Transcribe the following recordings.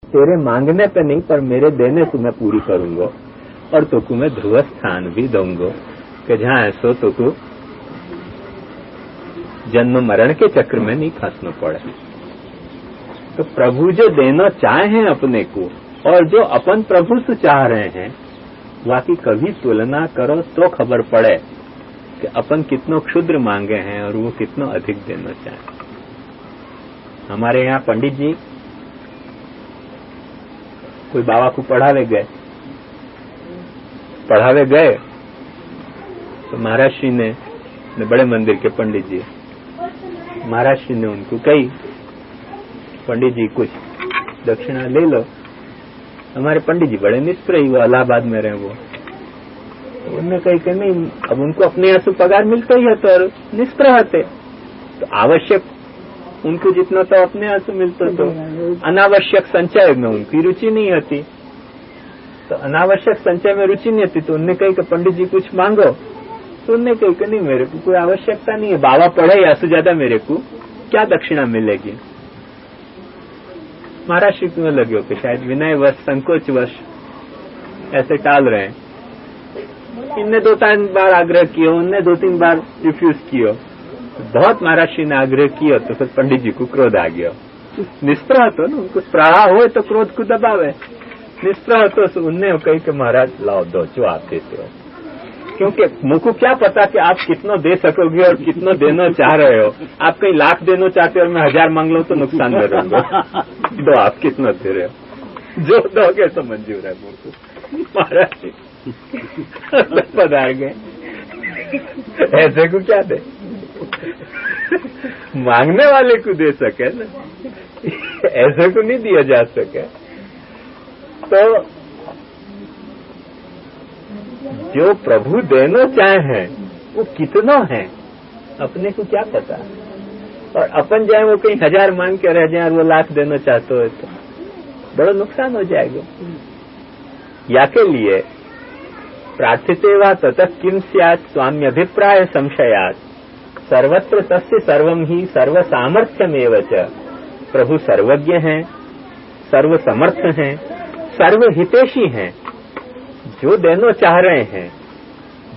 तेरे मांगने पे नहीं पर मेरे देने से मैं पूरी करूंगा और तुको मैं ध्रुव स्थान भी दूंगा कि जहां ऐसो तुको जन्म मरण के चक्र में नहीं फंसना पड़े। तो प्रभु जो देना चाहे अपने को और जो अपन प्रभु से चाह रहे हैं वाकई कभी तुलना करो तो खबर पड़े कि अपन कितना क्षुद्र मांगे हैं और वो कितना अधिक देना चाहे। हमारे यहाँ पंडित जी कोई बाबा को पढ़ावे गए तो महाराज श्री ने बड़े मंदिर के पंडित जी महाराज श्री ने उनको कही पंडित जी कुछ दक्षिणा ले लो। हमारे पंडित जी बड़े निष्प्रय वो इलाहाबाद में रहे वो उनने कही कि नहीं अब उनको अपने यहाँ से पगार मिलता ही है तो निष्प्रय थे तो आवश्यक उनको जितना तो अपने यहाँ से मिलता तो अनावश्यक संचय में उनकी रुचि नहीं होती तो अनावश्यक संचय में रुचि नहीं होती तो उनने कही कि पंडित जी कुछ मांगो तो उनने कही कि नहीं मेरे को कोई आवश्यकता नहीं है बाबा पढ़े या से ज्यादा मेरे को क्या दक्षिणा मिलेगी। महाराज श्री में लगे हो कि शायद विनय वश संकोच वश ऐसे टाल रहे हैं। इनने 2-3 बार आग्रह किया उनने 2-3 बार रिफ्यूज किया बहुत महाराज श्री ने आग्रह किया तो फिर पंडित जी को क्रोध आ गया। निष्प्रह तो ना उनको स्प्रहा हो तो क्रोध को दबावे निष्प्रह तो उनने कही कि महाराज लाओ दो जो आप देते हो क्योंकि मुझको क्या पता कि आप कितना दे सकोगे और कितना देना चाह रहे हो। आप कहीं लाख देना चाहते हो और मैं 1000 मांग लूं तो नुकसान दे दूंगा। दो आप कितना दे रहे हो जो दोगे तो मंजूर है मुझको। महाराज पधार गए ऐसे को क्या दे मांगने वाले को दे सके ना ऐसे को नहीं दिया जा सके। तो जो प्रभु देना चाहे वो कितना है अपने को क्या पता और अपन जाए वो कहीं 1000 मांग के रह जाए और वो लाख देना चाहते हो तो बड़ा नुकसान हो जाएगा। या के लिए प्रार्थिते वा ततः किम स्यात् स्वाम्यभिप्राय संशयात् सर्वत्र तस्य सर्वं ही सर्व सामर्थ्यमेव च। प्रभु सर्वज्ञ हैं सर्व समर्थ हैं सर्वहितैषी हैं। जो देना चाह रहे हैं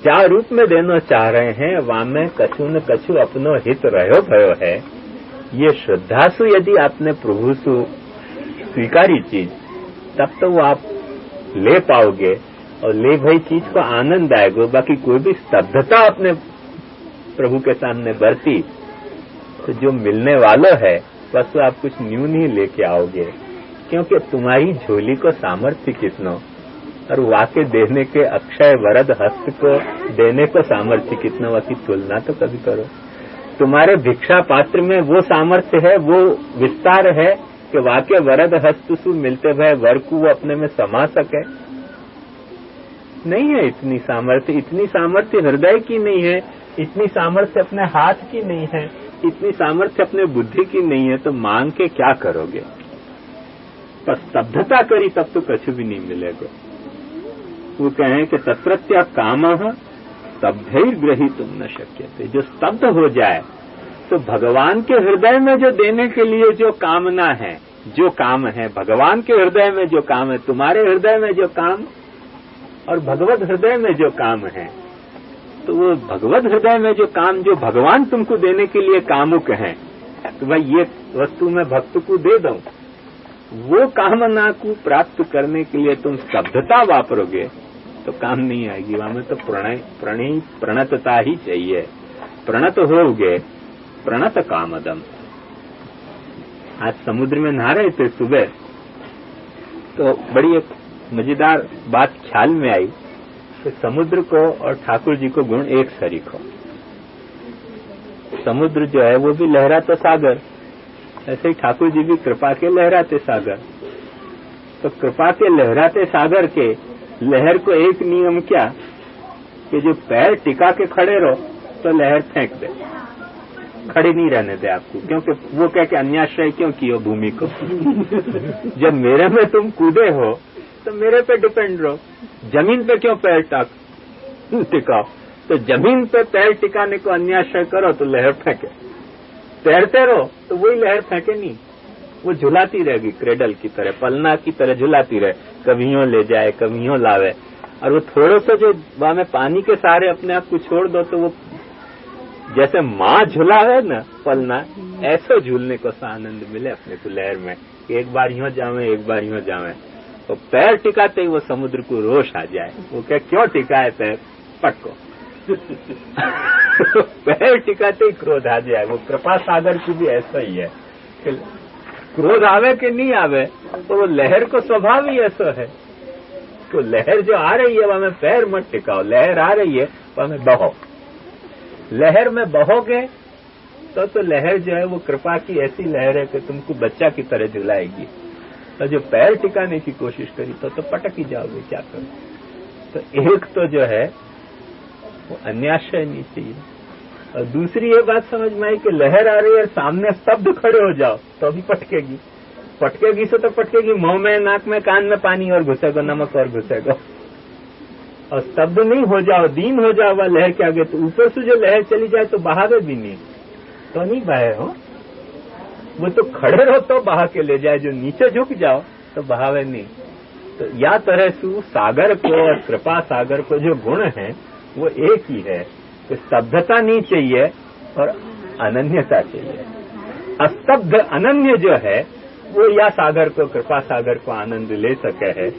जा रूप में देना चाह रहे हैं वहां में कछु न कछु अपनो हित रहो भयो है। ये श्रद्धासु यदि आपने प्रभु सु स्वीकारी चीज तब तो वो आप ले पाओगे और ले भई चीज को आनंद आएगा। बाकी कोई भी स्तब्धता अपने प्रभु के सामने बरती तो जो मिलने वाला है बस आप कुछ न्यून ही लेके आओगे क्योंकि तुम्हारी झोली को सामर्थ्य कितना और वाके देने के अक्षय वरद हस्त को देने को सामर्थ्य कितना वाकी तुलना तो कभी करो। तुम्हारे भिक्षा पात्र में वो सामर्थ्य है वो विस्तार है कि वाके वरद हस्त से मिलते भय वर को वो अपने में समा सके। नहीं है इतनी सामर्थ्य हृदय की नहीं है इतनी सामर्थ्य अपने हाथ की नहीं है इतनी सामर्थ्य अपने बुद्धि की नहीं है तो मांग के क्या करोगे। पर स्तब्धता करी तब तो कछु भी नहीं मिलेगा। वो कहें कि तत्रत्य कामः स्तब्धैर्ग्रहीतुं न शक्यते। जो स्तब्ध हो जाए तो भगवान के हृदय में जो देने के लिए जो कामना है जो काम है भगवान के हृदय में जो काम है तुम्हारे हृदय में जो काम और भगवत हृदय में जो काम है तो वो भगवत हृदय में जो काम जो भगवान तुमको देने के लिए कामुक है तो भाई ये वस्तु मैं भक्त को दे दूं वो कामना को प्राप्त करने के लिए तुम स्तब्धता वापरोगे तो काम नहीं आएगी। वहां में तो प्रणतता ही चाहिए। प्रणत होगे प्रणत कामदम। आज समुद्र में नहा रहे थे सुबह तो बड़ी एक मजेदार बात ख्याल में आई कि समुद्र को और ठाकुर जी को गुण एक शरीक हो। समुद्र जो है वो भी लहराता सागर ऐसे ही ठाकुर जी भी कृपा के लहराते सागर। तो कृपा के लहराते सागर के लहर को एक नियम क्या कि जो पैर टिका के खड़े रहो तो लहर फेंक दे खड़े नहीं रहने दे आपको क्योंकि वो कह के अन्याश्रय क्यों कियो भूमि को। जब मेरे में तुम कूदे हो तो मेरे पे डिपेंड रहो। जमीन पे क्यों पैर टिकाओ तो जमीन पे पैर टिकाने को अन्याश्रय करो तो लहर फेंके। तैरते रहो तो वही लहर फेंके नहीं। वो झुलाती रहेगी क्रेडल की तरह, पलना की तरह झुलाती रहे, कभी यूं ले जाए कभी यूं लावे। और वो थोड़ो सा जो वहां में पानी के सहारे अपने आप को छोड़ दो तो वो जैसे माँ झुलावे ना पलना, ऐसा झूलने को सा आनंद मिले अपने को लहर में। एक बार यूं जावे एक बार यूं जावे, तो पैर टिकाते ही वो समुद्र को रोष आ जाए। वो क्या क्यों टिकाए पैर, पटको पैर टिकाते ही क्रोध आ जाए। वो कृपा सागर की भी ऐसा ही है, क्रोध आवे कि नहीं आवे तो वो लहर को स्वभाव ही ऐसा है। तो लहर जो आ रही है वहां में पैर मत टिकाओ, लहर आ रही है वहां में बहो। लहर में बहोगे तो लहर जो है वो कृपा की ऐसी लहर है कि तुमको बच्चा की तरह झुलाएगी। तो जो पैर टिकाने की कोशिश करी तो पटक ही जाओगे, क्या करो। तो एक तो जो है वो अन्याश्रय नहीं चाहिए। और दूसरी ये बात समझ में आई कि लहर आ रही है और सामने स्तब्ध खड़े हो जाओ तो अभी पटकेगी, पटकेगी से तो पटकेगी, मुंह में नाक में कान में पानी और घुसेगा, नमक और घुसेगा। और स्तब्ध नहीं हो जाओ, दीन हो जाओ वह लहर के आगे, तो ऊपर से जो लहर चली जाए तो बहावे भी नहीं, तो नहीं बहे हो। वो तो खड़े रहो तो बहा के ले जाए, जो नीचे झुक जाओ तो बहावे नहीं। तो या तरह से सागर को और कृपा सागर को जो गुण है वो एक ही है कि स्तब्धता नहीं चाहिए और अनन्यता चाहिए। अस्तब्ध अनन्य जो है वो या सागर को, कृपा सागर को आनंद ले सके है।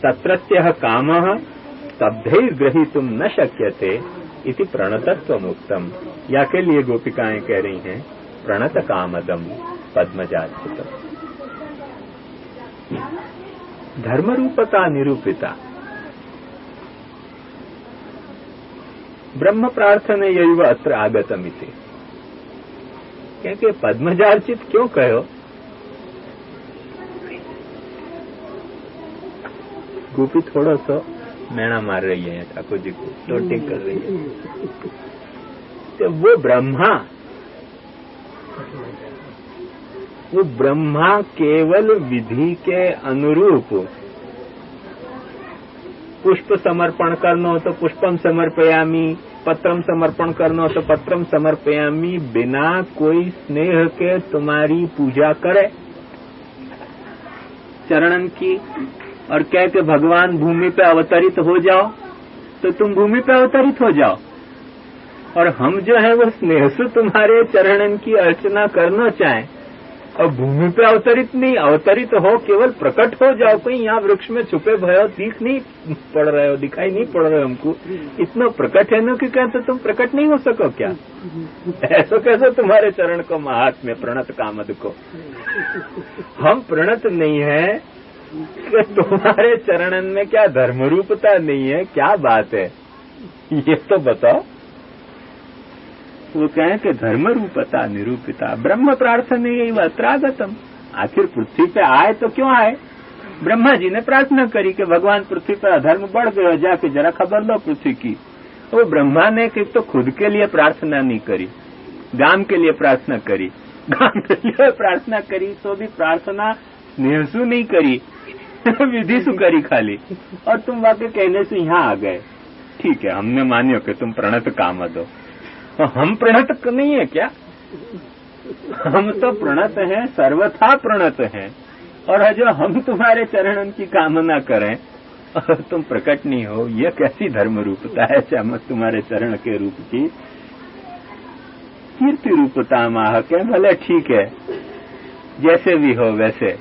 तत्रत्यः कामः स्तब्धैः ग्रहीतुं न शक्यते इति प्रणतत्वम् उक्तम्। या के लिए गोपिकाएं कह रही हैं प्रणत कामदम पद्मजार्चितम्। धर्म रूपता निरूपिता ब्रह्म प्रार्थनयैव अत्र आगतमिति। क्योंकि पद्मजार्चित क्यों कहो, गोपी थोड़ा सा मैणा मार रही है ठाकुर जी को, फ्लोटिंग कर रही है। तो वो ब्रह्मा केवल विधि के अनुरूप पुष्प समर्पण करना हो तो पुष्पम समर्पयामी, पत्रम समर्पण करना हो तो पत्रम समर्पयामी, बिना कोई स्नेह के तुम्हारी पूजा करे चरणन की, और कह के भगवान भूमि पे अवतरित हो जाओ तो तुम भूमि पे अवतरित हो जाओ। और हम जो है वो स्नेह से तुम्हारे चरणन की अर्चना करना चाहें और भूमि पे अवतरित नहीं, अवतरित हो केवल प्रकट हो जाओ। कहीं यहाँ वृक्ष में छुपे भयो दिख नहीं पड़ रहे हो, दिखाई नहीं पड़ रहे हो हमको, इतना प्रकट है ना कि क्या तो तुम प्रकट नहीं हो सको क्या? ऐसा कैसे तुम्हारे चरण को महात्म्य प्रणत कामद को। हम प्रणत नहीं है कि तुम्हारे चरणन में क्या धर्म रूपता नहीं है, क्या बात है ये तो बताओ। वो कहें कि धर्म रूपता निरूपिता ब्रह्म प्रार्थनीय अत्रागतम। आखिर पृथ्वी पे आए तो क्यों आए? ब्रह्मा जी ने प्रार्थना करी कि भगवान पृथ्वी पर अधर्म बढ़ गया, जाके जरा खबर लो पृथ्वी की। तो ब्रह्मा ने कि तो खुद के लिए प्रार्थना नहीं करी, गांव के लिए प्रार्थना करी, गांव के लिए प्रार्थना करी तो भी प्रार्थना स्नेहसु नहीं करी, विधि सु करी खाली। और तुम वाकई कहने से यहाँ आ गए, ठीक है हमने मानियो कि तुम प्रणत काम दो। तो हम प्रणत नहीं है क्या? हम तो प्रणत हैं, सर्वथा प्रणत हैं। और जो हम तुम्हारे चरणन की कामना करें और तुम प्रकट नहीं हो, ये कैसी धर्म रूपता है चमक तुम्हारे चरण के रूप की। कीर्ति रूपता माह के भले ठीक है, जैसे भी हो वैसे।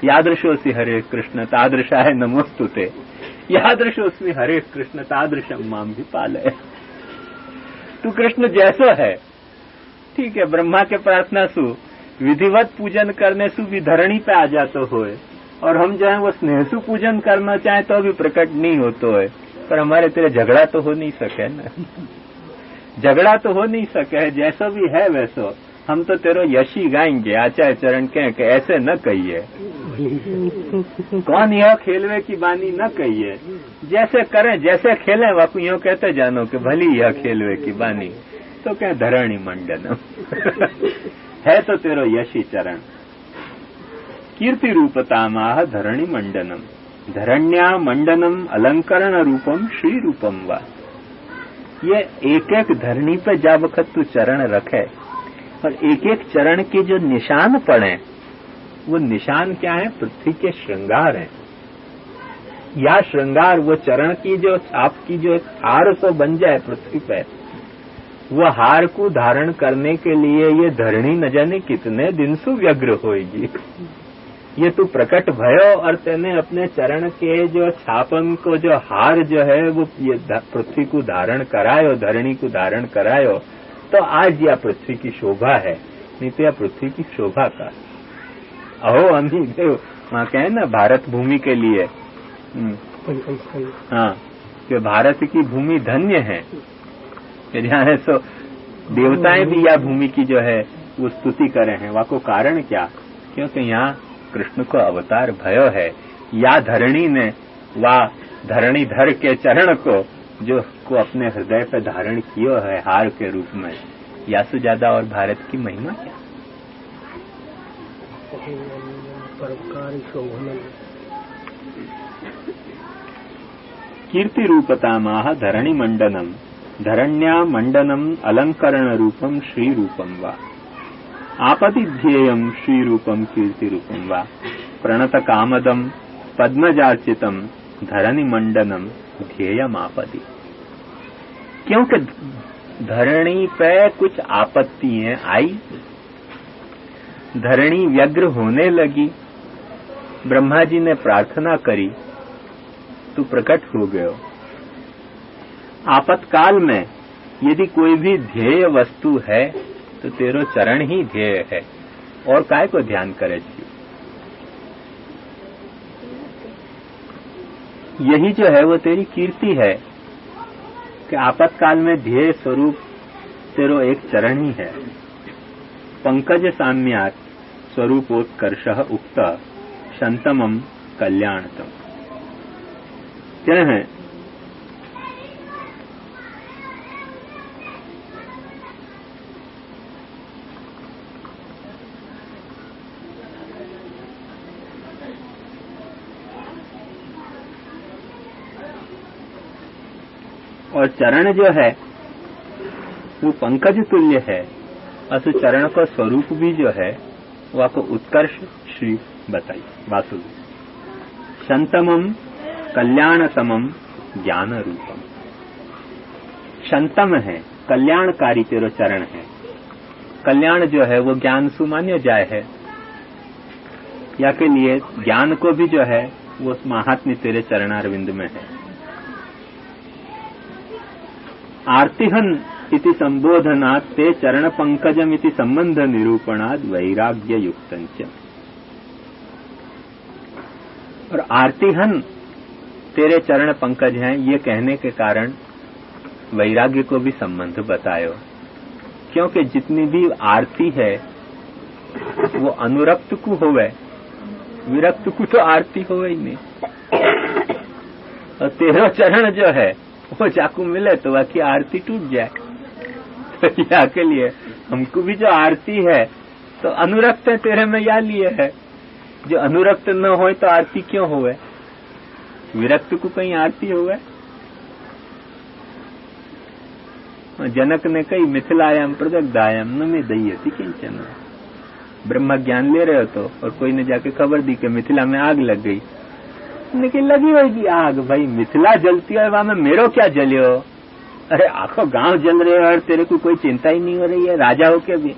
यादृशोऽसि हरे कृष्ण तादृशाय नमोस्तुते, यादृशोऽस्मि हरे कृष्ण तादृशम माम भी पालय। तू कृष्ण जैसा है, ठीक है। ब्रह्मा के प्रार्थना सु विधिवत पूजन करने सु भी धरणी पे आ जाते होए, और हम जो है वो स्नेहसु पूजन करना चाहे तो भी प्रकट नहीं होते है। पर हमारे तेरे झगड़ा तो हो नहीं सके ना, झगड़ा तो हो नहीं सके। जैसा भी है वैसो हम तो तेरो यशी गाएंगे। आचार्य चरण के ऐसे न कहिए, कौन यह खेलवे की बानी न कहिए। जैसे करें जैसे खेलें वाकु यूं कहते जानो कि भली यह खेलवे की बानी। तो क्या धरणी मंडनम है तो तेरो यशी चरण। कीर्ति रूपतामाह धरणी मंडनम, धरण्या मंडनम अलंकरण रूपम श्री रूपम वा। ये एक एक धरणी पे जा वक्त तू चरण रखे और एक एक चरण के जो निशान पड़े वो निशान क्या है? पृथ्वी के श्रृंगार हैं। या श्रृंगार वो चरण की जो छाप की जो हार को बन जाए पृथ्वी पर, वो हार को धारण करने के लिए ये धरणी न जाने कितने दिन से व्यग्र होगी। ये तू प्रकट भयो और तेने अपने चरण के जो छापन को जो हार जो है वो ये पृथ्वी को धारण करायो, धरणी को धारण करायो, तो आज यह पृथ्वी की शोभा है, नहीं तो यह पृथ्वी की शोभा का। अहो अमी देव वहां कहे ना भारत भूमि के लिए, हाँ, कि भारत की भूमि धन्य है, जहाँ सो देवताएं भी यह भूमि की जो है वो स्तुति करे हैं। वहाँ को कारण क्या? क्योंकि यहाँ कृष्ण को अवतार भयो है। या धरणी ने वा धरणीधर के चरण को जो को अपने हृदय पर धारण किया है हार के रूप में, या से ज्यादा और भारत की महिमा क्या? कीर्ति रूपता माह धरणि मंडनम धरण्या मंडनम अलंकरण रूपम श्री रूपम वा आपति ध्येयम श्री रूपम कीर्ति रूपम वा प्रणत कामदम पद्मजार्चितम धरणि मंडनम ध्येयम आपति। क्योंकि धरणी पे कुछ आपत्तियां आई, धरणी व्यग्र होने लगी, ब्रह्मा जी ने प्रार्थना करी, तू प्रकट हो गयो। आपातकाल में यदि कोई भी ध्येय वस्तु है तो तेरो चरण ही ध्येय है, और काय को ध्यान करे छी। यही जो है वो तेरी कीर्ति है कि आपातकाल में ध्येय स्वरूप तेरो एक चरण ही है। पंकज साम्यात स्वरूपोत्कर्षः उक्त शंतमम कल्याणतम। क्या है? और चरण जो है वो पंकज तुल्य है, और उस चरण का स्वरूप भी जो है वो आपको उत्कर्ष श्री बताई वासुदेव। शंतमम कल्याणतमम ज्ञान रूपम। शंतम है, कल्याणकारी तेरो चरण है। कल्याण जो है वो ज्ञान सुमान्य जाय है, या के लिए ज्ञान को भी जो है वो महात्म्य तेरे चरणारविंद में है। आर्तिहन इति संबोधनात् ते चरण पंकजम इति संबंध निरूपणात् वैराग्य युक्तंच। और आर्तिहन तेरे चरण पंकज हैं ये कहने के कारण वैराग्य को भी संबंध बतायो, क्योंकि जितनी भी आरती है वो अनुरक्त को होवे, विरक्त को तो आरती होवे ही नहीं। और तेरा चरण जो है वो चाकू मिले तो बाकी आरती टूट जाए। तो यहाँ के लिए हमको भी जो आरती है तो अनुरक्त है तेरे में या लिए है। जो अनुरक्त न हो तो आरती क्यों होवे? विरक्त को कहीं आरती होवे? जनक ने कही मिथिलायाम प्रदग्धायाम न में दह्यति किंचन। ब्रह्म ज्ञान ले रहे हो तो, और कोई ने जाके खबर दी कि मिथिला में आग लग गई। लेकिन लगी होगी आग, भाई मिथिला जलती है वहां में मेरो क्या जलियो? अरे आखो गांव जल रहे हो और तेरे को कोई चिंता ही नहीं हो रही है, राजा हो के भी।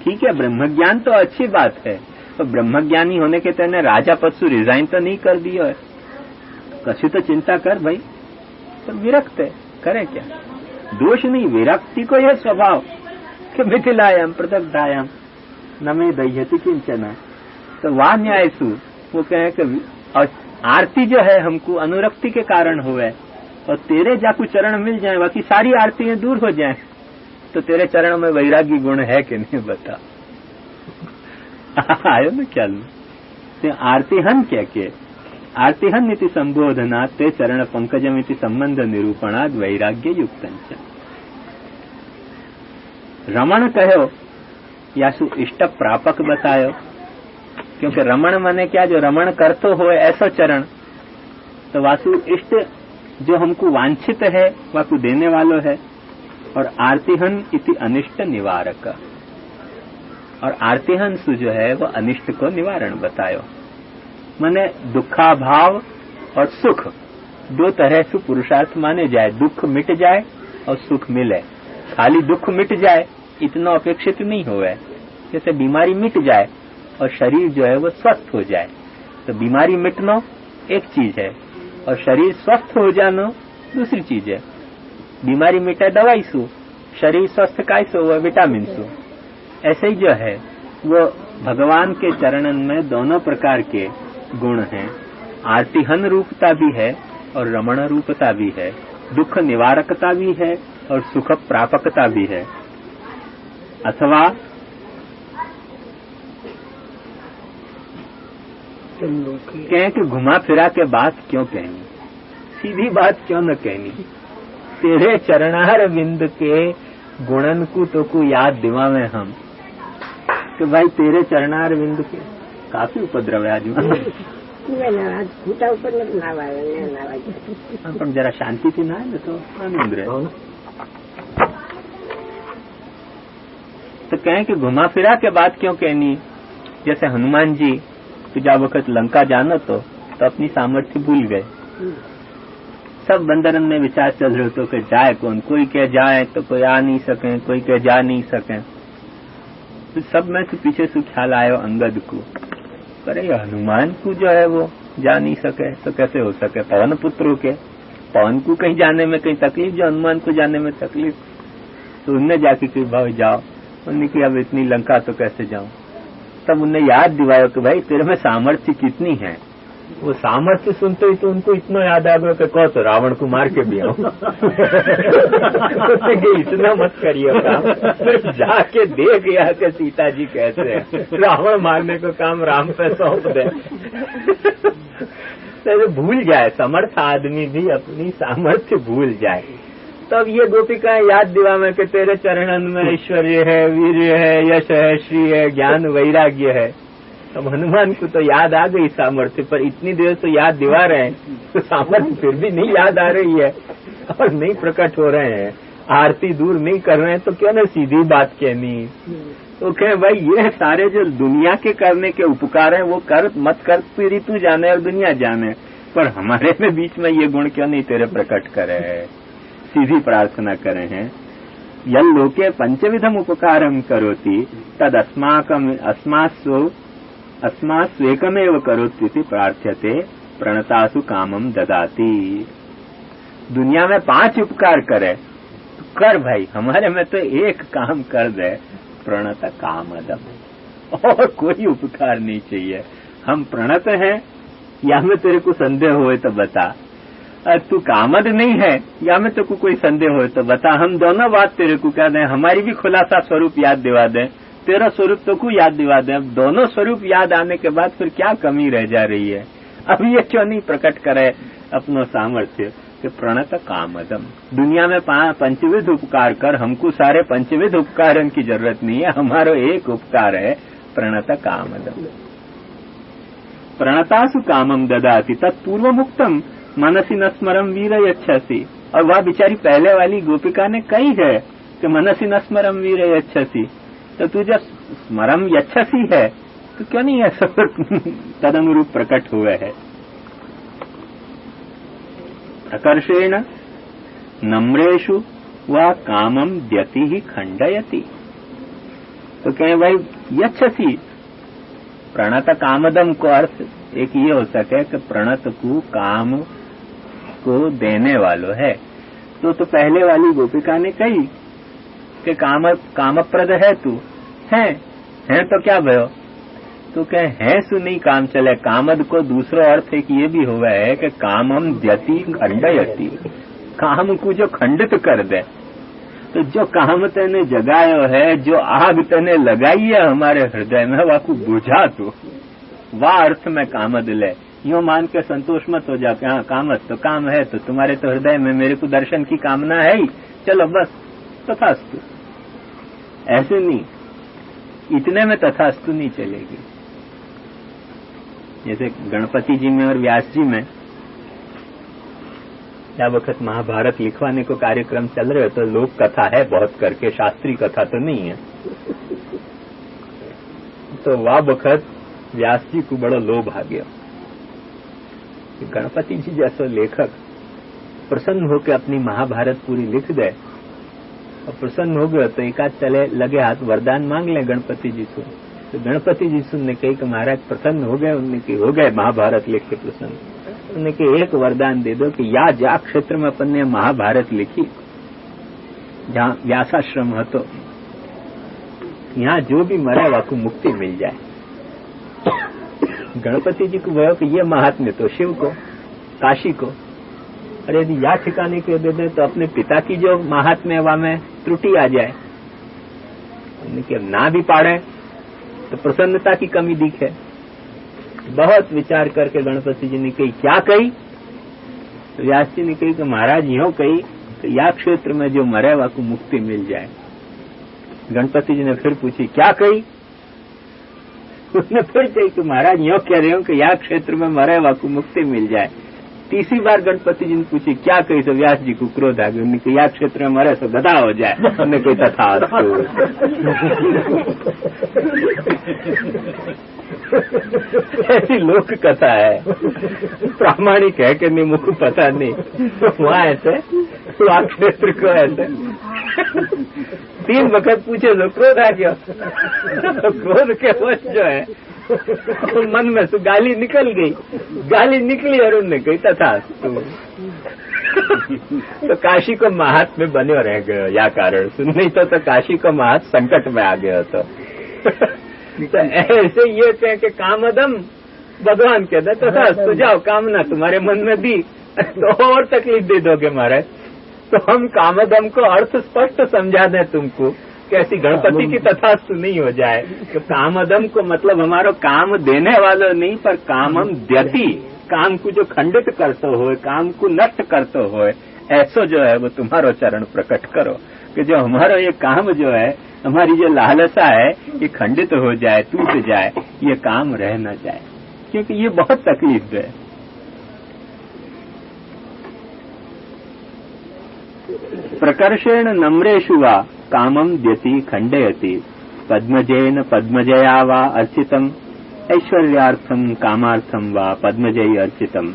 ठीक है, ब्रह्म ज्ञान तो अच्छी बात है, तो ब्रह्मज्ञानी होने के तेने राजा पद से रिजाइन तो नहीं कर दियो है, कछु तो चिंता कर भाई। तो विरक्त है, करे क्या? दोष नहीं, विरक्ति को यह स्वभाव कि मिथिलायाम प्रदग्धायाम न में दह्यति किंचन। तो वह न्याय सु वो कहे कि और आरती जो है हमको अनुरक्ति के कारण हुए, और तेरे जाकू चरण मिल जाए बाकी सारी आरतियां दूर हो जाएं, तो तेरे चरण में वैरागी गुण है कि नहीं बता। आयो ना क्या तो आरतीहन क्या के आरतीहन इति संबोधना ते चरण पंकजम इति संबंध निरूपणाद वैराग्य युक्तंच। रमण कहो या सु इष्ट प्रापक बतायो, क्योंकि रमण माने क्या? जो रमण करतो हो ऐसा चरण। तो वासु इष्ट जो हमको वांछित है वाकु देने वालों है, और आरतीहन इति अनिष्ट निवारक। और आर्तिहंसु जो है वो अनिष्ट को निवारण बतायो। माने दुखाभाव और सुख दो तरह से पुरुषार्थ माने जाए, दुख मिट जाए और सुख मिले। खाली दुख मिट जाए इतना अपेक्षित नहीं हुआ है। जैसे बीमारी मिट जाए और शरीर जो है वो स्वस्थ हो जाए, तो बीमारी मिटना एक चीज है और शरीर स्वस्थ हो जाना दूसरी चीज है। बीमारी मिटे दवाई सु, शरीर स्वस्थ काय सो वो विटामिन सु। ऐसे ही जो है वो भगवान के चरणन में दोनों प्रकार के गुण हैं। आर्तिहन रूपता भी है और रमण रूपता भी है, दुख निवारकता भी है और सुख प्रापकता भी है। अथवा कहें कि घुमा फिरा के बात क्यों कहनी, सीधी बात क्यों न कहनी। तेरे चरणार बिंद के गुणन को याद दिवा में हम कि भाई तेरे चरणार बिंद के काफी उपद्रव है आज पण जरा शांति थी ना तो आनंद रहे। तो कहें कि घुमा फिरा के बात क्यों कहनी। जैसे हनुमान जी पूजा वक्त लंका जाना तो अपनी सामर्थ्य भूल गए। सब बंदरन में विचार चल रहे तो कि जाए कौन, कोई कह जाए तो कोई आ नहीं सके, कोई कह जा नहीं सके। तो सब में से पीछे से ख्याल आयो अंगद को, अरे हनुमान को जो है वो जा नहीं सके तो कैसे हो सके। पवन पुत्रों के पवन को कहीं जाने में कहीं तकलीफ, जो हनुमान को जाने में तकलीफ। तो उनने जाके कि भाई जाओ, उन्होंने कि अब इतनी लंका तो कैसे जाऊं। तब उन्हें याद दिवाया कि भाई तेरे में सामर्थ्य कितनी है। वो सामर्थ्य सुनते ही तो उनको इतना याद आ गया कि कहो तो रावण को मार के भी आऊं। इतना मत करिए काम, जाके देख गया कि सीता जी कैसे है, रावण मारने को काम राम पे सौंप दे। तो भूल जाए, समर्थ आदमी भी अपनी सामर्थ्य भूल जाए। तब ये गोपिकाएं याद दिवा में कि तेरे चरणन में ऐश्वर्य है, वीर्य है, यश है, श्री है, ज्ञान वैराग्य है। अब हनुमान को तो याद आ गई सामर्थ्य, पर इतनी देर तो याद दिवा रहे हैं तो सामर्थ्य फिर भी नहीं याद आ रही है और नहीं प्रकट हो रहे हैं, आरती दूर नहीं कर रहे हैं। तो क्यों ना सीधी बात कहनी। तो कहे भाई ये सारे जो दुनिया के करने के उपकार हैं वो कर मत कर, तेरी तू जाने और दुनिया जाने, पर हमारे में बीच में ये गुण क्यों नहीं तेरे प्रकट करे है। सीधी प्रार्थना करे हैं। यल लोके पंचविधम उपकारम करोति तद अस्मास्वेकमेव करोति प्रार्थ्यते प्रणतासु कामम ददाति। दुनिया में 5 उपकार करे तो कर भाई, हमारे में तो एक काम कर दे, प्रणत कामदम। और कोई उपकार नहीं चाहिए। हम प्रणत हैं या में तेरे को संदेह होए तो बता, तू कामद नहीं है या में तेरे को कोई संदेह हो तो बता। हम दोनों बात तेरे को कह दें, हमारी भी खुलासा स्वरूप याद दिवा दें, तेरा स्वरूप तो को याद दिवा दें। दोनों स्वरूप याद आने के बाद फिर क्या कमी रह जा रही है। अब ये क्यों नहीं प्रकट करे अपनो सामर्थ्य कि प्रणत कामदम। दुनिया में 5 उपकार कर, हमको सारे 5 उपकारन की जरूरत नहीं है, हमारा एक उपकार है प्रणत कामदम। प्रणतासु कामम ददाति तत्पूर्व मुक्तम मनसी न स्मरम वीर यच्छसि। और वह बेचारी पहले वाली गोपिका ने कही है कि मनसी न स्मरम वीर यच्छसि, तो तू जब स्मरम यच्छसि है तो क्यों नहीं ऐसा तदनुरूप प्रकट हुए है। प्रकर्षेण नम्रेषु वह कामम द्यति ही खंडयति। तो कहें भाई यच्छसि प्रणत कामदम को अर्थ एक ये हो सके कि प्रणत को काम को देने वालों है। तो पहले वाली गोपिका ने कही कि कामप्रद है तू, है तो क्या भयो। तो कहे है सु नहीं काम चले। कामद को दूसरा अर्थ एक ये भी हुआ है कि कामम द्यति खंडयति, काम को जो खंडित कर दे। तो जो काम तेने जगायो है, जो आग तेने लगाई है हमारे हृदय में, वह को बुझा तू, वाह अर्थ में कामद ले। यूं मान के संतोष मत हो जा कि हाँ कामद तो काम है, तो तुम्हारे तो हृदय में मेरे को दर्शन की कामना है ही, चलो बस तथास्तु। ऐसे नहीं, इतने में तथास्तु नहीं चलेगी। जैसे गणपति जी में और व्यास जी में या वक्त महाभारत लिखवाने को कार्यक्रम चल रहे हो तो लोक कथा है बहुत करके, शास्त्रीय कथा तो नहीं है। तो वा बखत व्यास जी को बड़ो लोभ आ गया। गणपति जी जैसा लेखक प्रसन्न होकर अपनी महाभारत पूरी लिख दे और प्रसन्न हो गए तो एक आध चले लगे हाथ वरदान मांग ले गणपति जी से। तो गणपति जी सुनने कही कि महाराज प्रसन्न हो गए, उनने की हो गए महाभारत लिख के प्रसन्न। उन्होंने कि एक वरदान दे दो कि या जा क्षेत्र में अपन ने महाभारत लिखी जहां व्यासाश्रम हो तो यहाँ जो भी मरे वाको मुक्ति मिल जाए। गणपति जी को भयो कि ये महात्म्य तो शिव को, काशी को, अरे यदि या ठिकाने के दे दें तो अपने पिता की जो महात्म्य वहां में त्रुटि आ जाए। उनके ना भी पाड़े तो प्रसन्नता की कमी दिखे। बहुत विचार करके गणपति जी ने कही क्या कही, तो व्यास जी ने कही कि महाराज यूं कही तो या क्षेत्र में जो मरे वाको मुक्ति मिल जाए। गणपति जी ने फिर पूछी क्या कही, उसने फिर कही कि महाराज यूं कह रहे हो कि या क्षेत्र में मरे वाको मुक्ति मिल जाए। तीसरी बार गणपति जी ने पूछी क्या कही, तो व्यास जी को क्रोध आ गया। उन्होंने कहा या क्षेत्र में मरे तो गधा हो जाए। उन्होंने कही तथास्तु। ऐसी लोक कथा है, प्रामाणिक है कि नहीं मुझको पता नहीं। वहां ऐसे तो क्षेत्र को ऐसे 3 वक्त पूछे तो क्रोध आ गया। तो क्रोध के वश जो है मन में से गाली निकल गई, गाली निकली और उन्होंने कही तथास्तु। तो काशी को महात्म्य बने रह गयो या कारण सुन, नहीं तो काशी को महत संकट में आ गया। तो ऐसे ये कह के कामदम भगवान कहते तथास्तु, जाओ कामना तुम्हारे मन में दी तो और तकलीफ दे दोगे महाराज। तो हम कामदम को अर्थ स्पष्ट समझा दें तुमको, कैसी गणपति की तथास्तु नहीं हो जाए। तो कामदम को मतलब हमारा काम देने वालों नहीं, पर कामम द्यति, काम को जो खंडित करते हो, काम को नष्ट करते हो, ऐसो जो है वो तुम्हारो चरण प्रकट करो कि जो हमारा ये काम जो है, हमारी जो लालसा है ये खंडित हो जाए, टूट जाए, ये काम रह न जाए, क्योंकि ये बहुत तकलीफ है। प्रकर्षेण नम्रेषु वा कामम द्यति खंडयति, पद्मजेन पद्मजया वा अर्चितम, ऐश्वर्यार्थम कामार्थम वा पद्मजयी अर्चितम,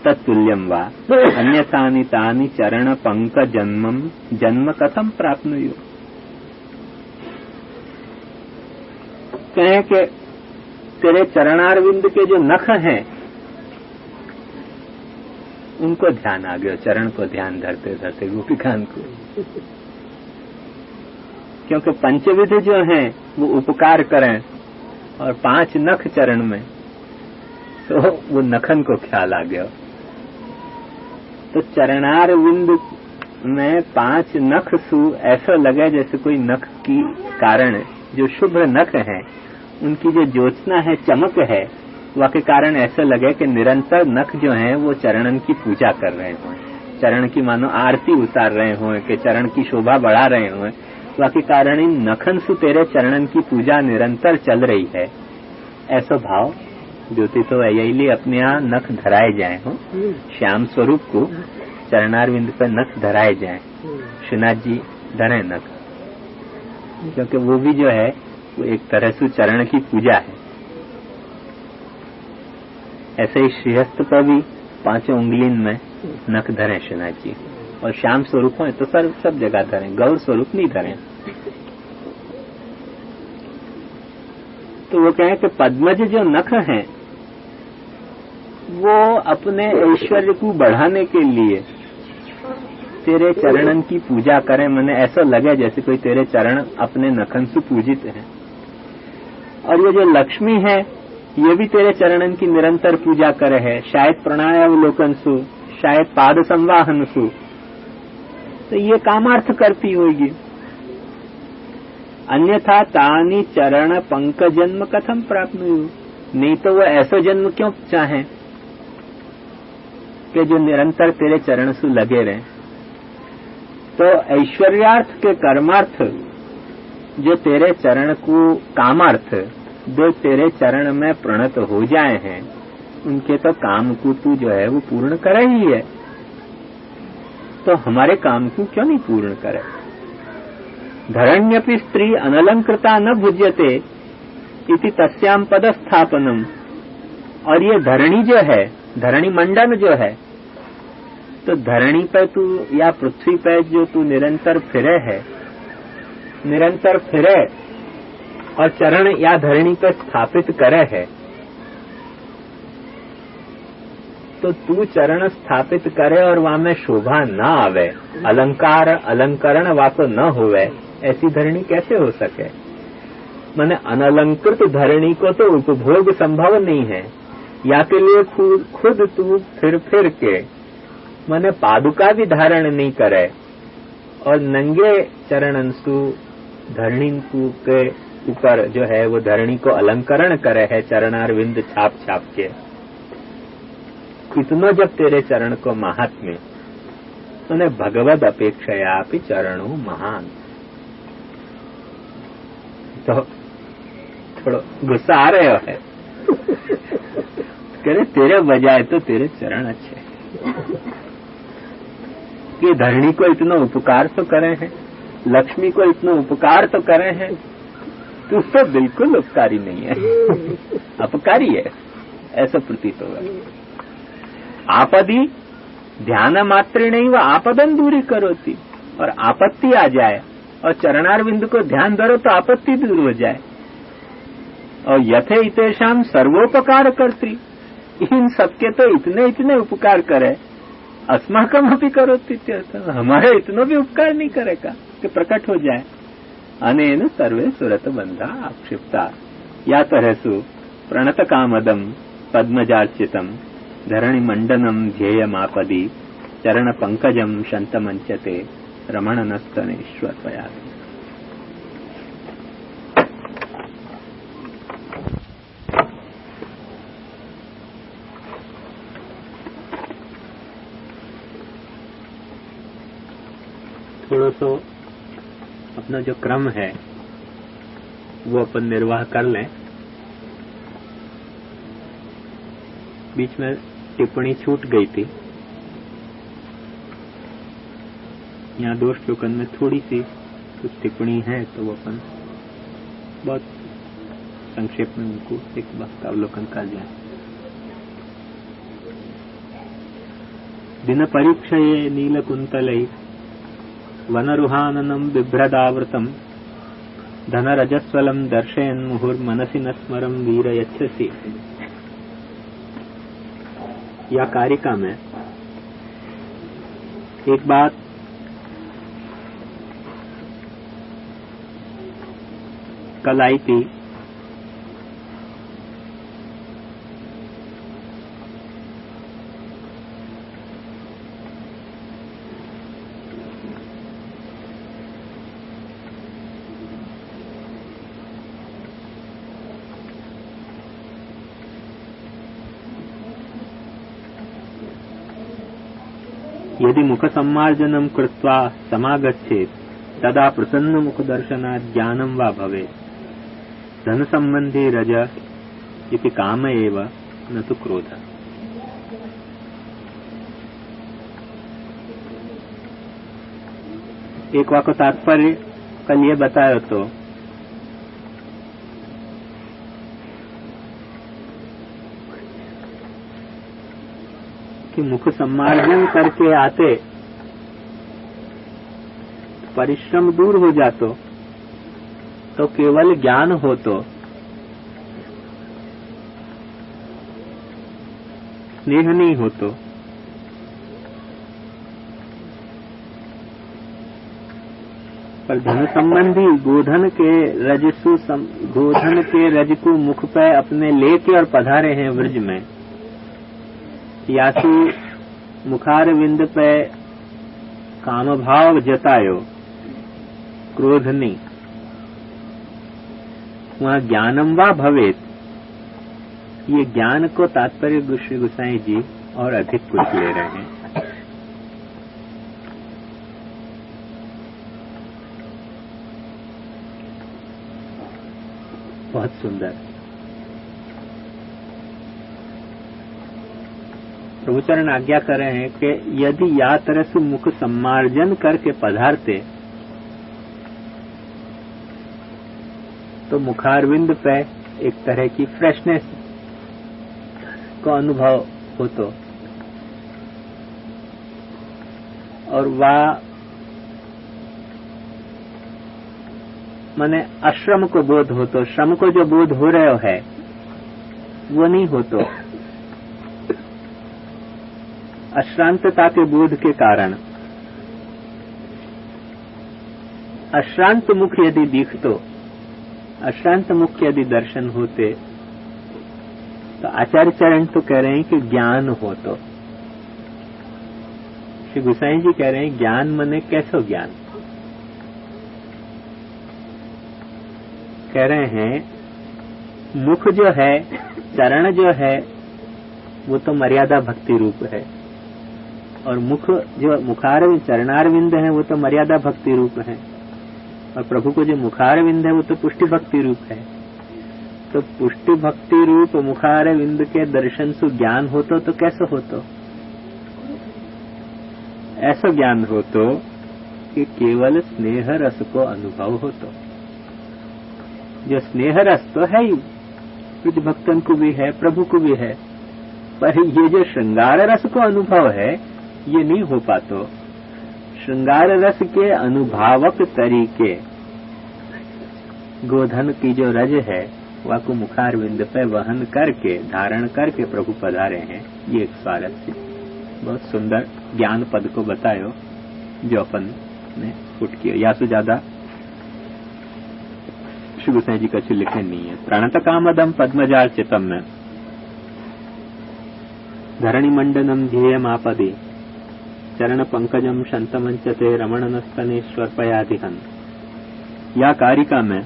तत्तुल्यम वा अन्यथानि तानि चरण पंक जन्म कथम प्राप्नुयु। कहें कि तेरे चरणारविंद के जो नख हैं उनको ध्यान आ गया, चरण को ध्यान धरते धरते गोपिकान को, क्योंकि पंचविध जो हैं वो उपकार करें और 5 नख चरण में, तो वो नखन को ख्याल आ गया। तो चरणारविंद में 5 नख सु ऐसा लगे जैसे कोई नख की कारण जो शुभ्र नख है उनकी जो ज्योत्सना है, चमक है, वह के कारण ऐसा लगे कि निरंतर नख जो हैं वो चरणन की पूजा कर रहे हों, चरण की मानो आरती उतार रहे हों, कि चरण की शोभा बढ़ा रहे हों, वह के कारण इन नखन से तेरे चरणन की पूजा निरंतर चल रही है। ऐसा भाव ज्योति तो यही अपने यहाँ नख धराए जाए हों, श्याम स्वरूप को चरणारविंद पर नख धराए जाए। श्रीनाथ जी धरे नख, क्योंकि वो भी जो है वो एक तरह से चरण की पूजा है। ऐसे ही श्रीहस्त पर भी 5 उंगली में नख धरे श्रीनाथ जी, और श्याम स्वरूप हो तो सब जगह धरे, गौर स्वरूप नहीं धरे। तो वो कहें कि पद्मज जो नख हैं वो अपने ऐश्वर्य को बढ़ाने के लिए तेरे चरणन की पूजा करें, मने ऐसा लगे जैसे कोई तेरे चरण अपने नखन से पूजित है। और ये जो लक्ष्मी है ये भी तेरे चरणन की निरंतर पूजा करे है, शायद प्रणयावलोकन सु, शायद पाद संवाहन सु, तो ये कामार्थ करती होगी। अन्यथा तानी चरण पंक जन्म कथम प्राप्नुयु, नहीं तो वो ऐसा जन्म क्यों चाहें कि जो निरंतर तेरे चरण से लगे रहे। तो ऐश्वर्यार्थ के कर्मार्थ जो तेरे चरण को कामार्थ जो तेरे चरण में प्रणत हो जाए हैं, उनके तो काम को तू जो है वो पूर्ण कर ही है, तो हमारे काम को क्यों नहीं पूर्ण करे। धरण्यपि स्त्री अनलंकृता न भुज्यते, इति तस्याम पदस्थापनम। और ये धरणी जो है, धरणी मंडन जो है, तो धरणी पे तू या पृथ्वी पे जो तू निरंतर फिरे है, निरंतर फिरे और चरण या धरणी पे स्थापित करे है, तो तू चरण स्थापित करे और वहां में शोभा न आवे, अलंकार अलंकरण वाको न होवे, ऐसी धरणी कैसे हो सके? माने अनलंकृत धरणी को तो उपभोग संभव नहीं है, या के लिए खुद तू फिर के माने पादुका भी धारण नहीं करे और नंगे चरणन तू धरणी के ऊपर जो है वो धरणी को अलंकरण करे है, चरणारविंद छाप छाप के। इतना जब तेरे चरण को महात्म्य, उन्हें भगवद अपेक्षया भी चरणों महान। तो थोड़ा गुस्सा आ रहे हो है? कह रहे तेरे बजाय तो तेरे चरण अच्छे, ये धरणी को इतना उपकार तो करे हैं, लक्ष्मी को इतना उपकार तो करे हैं, तू तो बिल्कुल उपकारी नहीं है, अपकारी है, ऐसा प्रतीत होगा। आपदी ध्यान मात्र नहीं, वह आपदन दूरी करोती, और आपत्ति आ जाए और चरणारविंद को ध्यान धरो तो आपत्ति दूर हो जाए। और यथे इतेशाम सर्वोपकार करती, इन सबके तो इतने इतने उपकार करे, अस्माकम भी करोती, हमारे इतना भी उपकार नहीं करेगा कि प्रकट हो जाए। अनेन सर्वे सुरत बंधा आक्षिप्ता या तरसु प्रणत कामदम पद्मजार्चितम धरणि मंडनम ध्येयमापदी चरण पंकजम शंतमंचते रमण नस्तनेश्वरया। थोड़ा सा अपना जो क्रम है वो अपन निर्वाह कर लें। बीच में टिप्पणी छूट गई थी, यहाँ 2 श्लोकन में थोड़ी सी कुछ टिप्पणी है, तो वो अपन बहुत संक्षेप में उनको एक वक्त अवलोकन कर जाए। दिन परीक्षये नीलकुंतलै वनरुहाननं बिभ्रदावृतम् धनरजस्वलं दर्शयन् मुहुर्मनसि न स्मरं वीरयच्छसि। या कारिका में एक बात कल आई थी, यदि मुख सम्मार्जनं कृत्वा समागच्छेत् तदा प्रसन्न मुख दर्शनात् ज्ञानं वा भवेत्। धन संबंधी रज इति काम एव न तो क्रोध। एक वाक्य तात्पर्य कल ये बताया तो कि मुख सम्मार्जन करके आते परिश्रम दूर हो जातो, तो केवल ज्ञान हो तो स्नेह नहीं हो तो पर धन संबंधी गोधन के गोधन के रज को मुख पे अपने लेके और पधारे हैं व्रज में, यासु मुखार विंद पे काम भाव जतायो, क्रोध नहीं, वहां ज्ञानम वा भवेत। ये ज्ञान को तात्पर्य श्री गोसाई जी और अधिक कुछ ले रहे हैं। बहुत सुंदर। प्रभुचरण आज्ञा कर रहे हैं कि यदि या तरह से मुख सम्मार्जन करके पधारते तो मुखारविंद पे एक तरह की फ्रेशनेस को अनुभव होतो और वह माने अश्रम को बोध हो तो श्रम को जो बोध हो रहे है वो नहीं हो तो अश्रांतता के बोध के कारण अश्रांत मुख यदि दिखतो अश्रांत मुख यदि दर्शन होते तो आचार्य चरण तो कह रहे हैं कि ज्ञान हो तो श्री गोसाई जी कह रहे हैं ज्ञान मने कैसो ज्ञान कह रहे हैं मुख जो है चरण जो है वो तो मर्यादा भक्ति रूप है और मुख जो मुखारविंद चरणारविंद है वो तो मर्यादा भक्ति रूप है और प्रभु को जो मुखारविंद है वो तो पुष्टि भक्ति रूप है। तो पुष्टि भक्ति रूप मुखारविंद के दर्शन से ज्ञान हो तो कैसे हो तो ऐसा ज्ञान हो तो कि केवल स्नेह रस को अनुभव हो तो जो स्नेह रस तो है ही कुछ भक्तन को भी है प्रभु को भी है पर ये जो श्रृंगार रस को अनुभव है ये नहीं हो पातो। श्रृंगार रस के अनुभावक तरीके गोधन की जो रज है वह को मुखारविंद पे वहन करके धारण करके प्रभु पधारे हैं। ये एक स्वारस्य बहुत सुंदर ज्ञान पद को बतायो जो अपन ने फुट किया या तो ज्यादा श्री गोसाई जी कछु लिखे नहीं है। प्रणत कामदम पद्मजाल चितम में धरणि मंडनम ध्येय मापदे चरण पंकजम शंतमंचते रमणनस्तने स्वरपयाधिहन। या कारिका में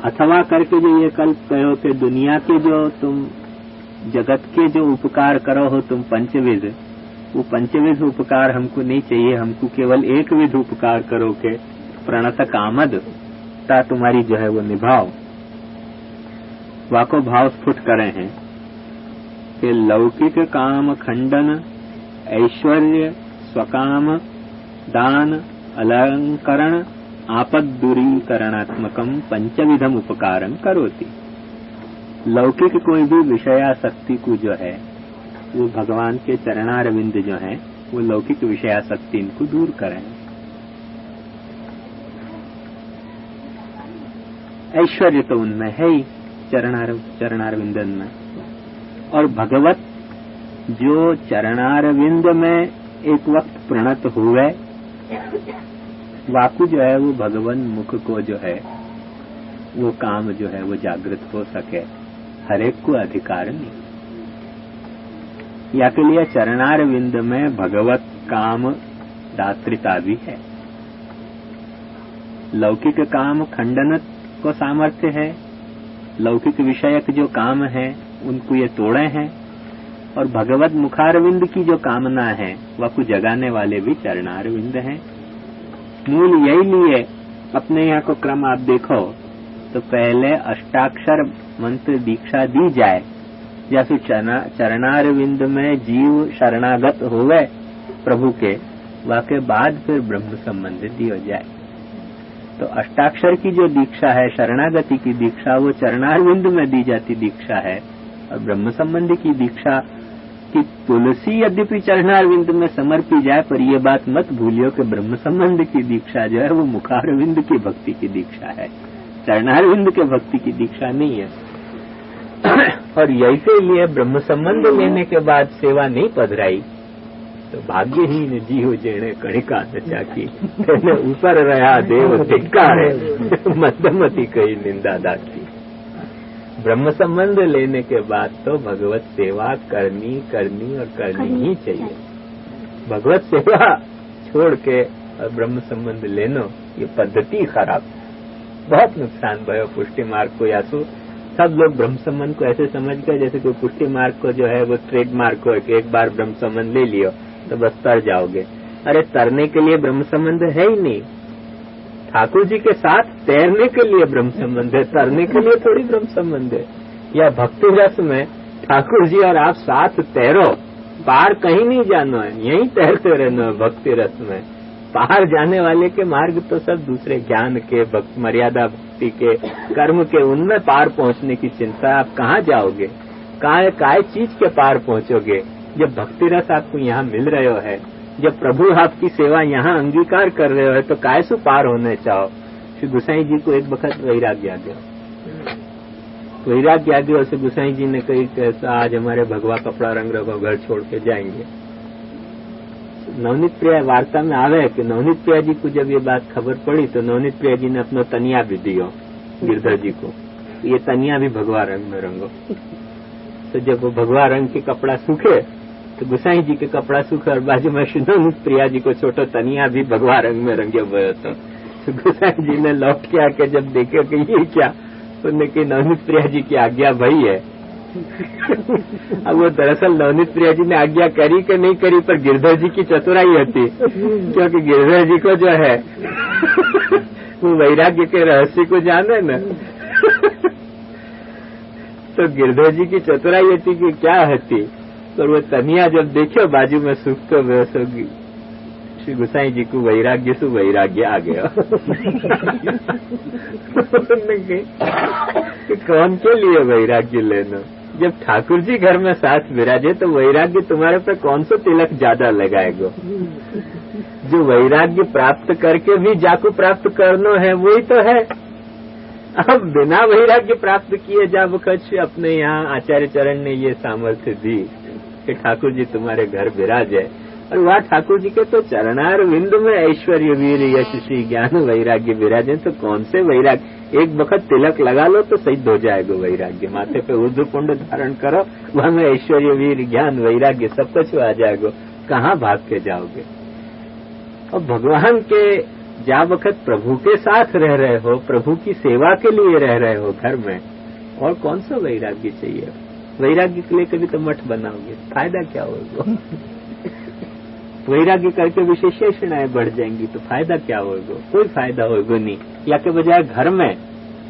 अथवा करके जो ये कल्प कहो कि दुनिया के जो तुम जगत के जो उपकार करो हो तुम पंचविध वो पंचविध उपकार हमको नहीं चाहिए हमको केवल एक विध उपकार करो के प्रणत कामद ता तुम्हारी जो है वो निभाओ। वाको भाव स्फुट करे हैं कि लौकिक काम खंडन ऐश्वर्य स्वकाम दान अलंकरण आपद दूरीकरणात्मकम पंचविधम उपकारम करोति। लौकिक कोई भी विषयासक्ति को जो है वो भगवान के चरणारविंद जो है वो लौकिक विषयासक्ति इनको दूर करें। ऐश्वर्य तो उनमें है ही चरणारविंदन में और भगवत जो चरणारविंद में एक वक्त प्रणत हुए वाकु जो है वो भगवान मुख को जो है वो काम जो है वो जागृत हो सके हरेक को अधिकार नहीं। या के लिए चरणारविंद में भगवत काम दात्रिता भी है। लौकिक काम खंडन को सामर्थ्य है लौकिक विषयक जो काम है उनको ये तोड़े हैं और भगवत मुखारविंद की जो कामना है वह को जगाने वाले भी चरणारविंद हैं। मूल यही लिए अपने यहाँ को क्रम आप देखो तो पहले अष्टाक्षर मंत्र दीक्षा दी जाए जैसे चरणारविंद में जीव शरणागत होवे प्रभु के वाके बाद फिर ब्रह्म संबंध दियो जाए। तो अष्टाक्षर की जो दीक्षा है शरणागति की दीक्षा वो चरणारविंद में दी जाती दीक्षा है और ब्रह्म संबंधी की दीक्षा की तुलसी यद्यपि चरणारविंद में समर्पी जाए पर यह बात मत भूलियो कि ब्रह्म संबंध की दीक्षा जो है वो मुखारविंद की भक्ति की दीक्षा है चरणारविंद के भक्ति की दीक्षा नहीं है। और यही से लिए ब्रह्म संबंध लेने के बाद सेवा नहीं पधराई तो भाग्यहीन जीव जेने कणिका नचा की ऊपर रहा देव धिक्कारे मध्यमती कही निंदा दाती। ब्रह्म संबंध लेने के बाद तो भगवत सेवा करनी और करनी ही चाहिए। भगवत सेवा छोड़ के और ब्रह्म संबंध लेनो ये पद्धति खराब बहुत नुकसान भयो पुष्टि मार्ग को। यासु सब लोग ब्रह्म संबंध को ऐसे समझ गए जैसे कोई पुष्टि मार्ग को जो है वो ट्रेडमार्क को एक बार ब्रह्म संबंध ले लियो तो बस तर जाओगे। अरे तरने के लिए ब्रह्म संबंध है ही नहीं। ठाकुर जी के साथ तैरने के लिए ब्रह्म संबंध है तरने के लिए थोड़ी ब्रह्म संबंध है। या भक्ति रस में ठाकुर जी और आप साथ तैरो पार कहीं नहीं जाना है यहीं तैरते रहना है भक्ति रस में बाहर जाने वाले के मार्ग तो सब दूसरे, ज्ञान के, मर्यादा भक्ति के, कर्म के, उनमें पार पहुंचने की चिंता। आप कहाँ जाओगे, काय चीज के पार पहुंचोगे? जब भक्ति रस आपको यहाँ मिल रहे हो है, जब प्रभु आपकी सेवा यहाँ अंगीकार कर रहे हो, तो काय से पार होने चाहो? श्री गुसाई जी को एक वक्त वैराग्य आ गया। वैराग्य आ गया, श्री गुसाई जी ने कही कैसा आज हमारे भगवा कपड़ा रंग रखो, घर छोड़ के जाएंगे। नवनीत प्रिया वार्ता में आवे कि नवनीत प्रिया जी को जब ये बात खबर पड़ी तो नवनीत प्रिया जी ने अपना तनिया भी दियो गिरधर जी को, ये तनिया भी भगवा रंग में रंगो। तो जब वो भगवा रंग के कपड़ा सूखे तो गुसाई जी के कपड़ा सूखे और बाजू में नवनीत प्रिया जी को छोटो तनिया भी भगवा रंग में रंगे हुए। तो गुसाई जी ने लौट के आके जब देखे कि ये क्या, उन्होंने कि नवनीत प्रिया जी की आज्ञा भई है। अब वो दरअसल नवनीत प्रिया जी ने आज्ञा करी कि नहीं करी, पर गिरधर जी की चतुराई होती, क्योंकि गिरधर जी को जो है वो वैराग्य के रहस्य को जाने न। तो गिरधर जी की चतुराई होती कि क्या होती, पर वो तनिया जब देखो बाजू में सुख तो होगी, श्री गुसाई जी को वैराग्य से वैराग्य आ गया। कि कौन के लिए वैराग्य लेना? जब ठाकुर जी घर में साथ विराजे तो वैराग्य तुम्हारे पे कौन सा तिलक ज्यादा लगाएगा? जो वैराग्य प्राप्त करके भी जाको प्राप्त करना है वही तो है। अब बिना वैराग्य प्राप्त किए जब कच्छ अपने यहाँ आचार्य चरण ने ये सामर्थ्य दी कि ठाकुर जी तुम्हारे घर विराजे, और वह ठाकुर जी के तो चरणार विंद में ऐश्वर्य वीर यश श्री ज्ञान वैराग्य विराजे, तो कौन से वैराग्य? एक वक्त तिलक लगा लो तो सिद्ध हो जाएगा वैराग्य। माथे पे ऊर्ध्वपुंड धारण करो, वहां में ऐश्वर्य वीर ज्ञान वैराग्य सब कुछ आ जाएगा। कहाँ भाग के जाओगे? और भगवान के जा वक्त प्रभु के साथ रह रहे हो, प्रभु की सेवा के लिए रह रहे हो घर में, और कौन सा वैराग्य चाहिए? वैराग्य के लिए कभी तो मठ बनाओगे, फायदा क्या होगा? वैराग्य करके विशेषणाएं बढ़ जाएंगी तो फायदा क्या होगा? कोई फायदा होगा नहीं। या के बजाय घर में